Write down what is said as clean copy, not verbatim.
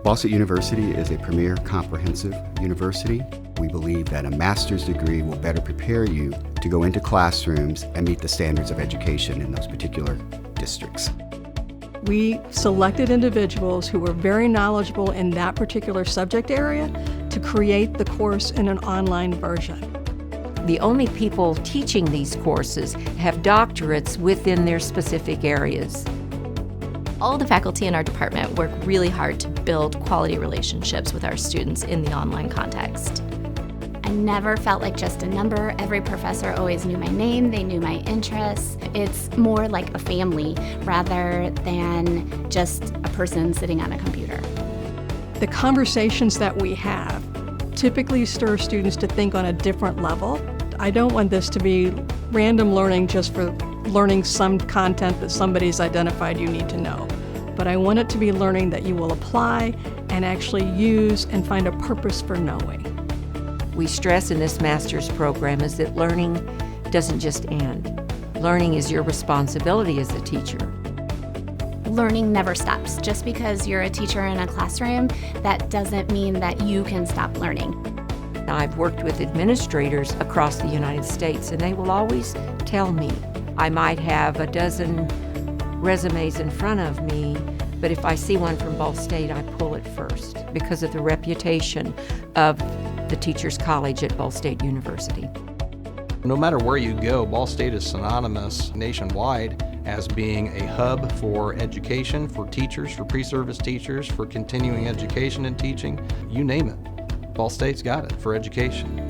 Ball State University is a premier comprehensive university. We believe that a master's degree will better prepare you to go into classrooms and meet the standards of education in those particular districts. We selected individuals who were very knowledgeable in that particular subject area to create the course in an online version. The only people teaching these courses have doctorates within their specific areas. All the faculty in our department work really hard to build quality relationships with our students in the online context. I never felt like just a number. Every professor always knew my name, they knew my interests. It's more like a family rather than just a person sitting on a computer. The conversations that we have typically stir students to think on a different level. I don't want this to be random learning just for learning some content that somebody's identified you need to know. But I want it to be learning that you will apply and actually use and find a purpose for knowing. We stress in this master's program is that learning doesn't just end. Learning is your responsibility as a teacher. Learning never stops. Just because you're a teacher in a classroom, that doesn't mean that you can stop learning. I've worked with administrators across the United States, and they will always tell me, I might have a dozen resumes in front of me, but if I see one from Ball State, I pull it first because of the reputation of the Teachers College at Ball State University. No matter where you go, Ball State is synonymous nationwide as being a hub for education, for teachers, for pre-service teachers, for continuing education and teaching. You name it, Ball State's got it for education.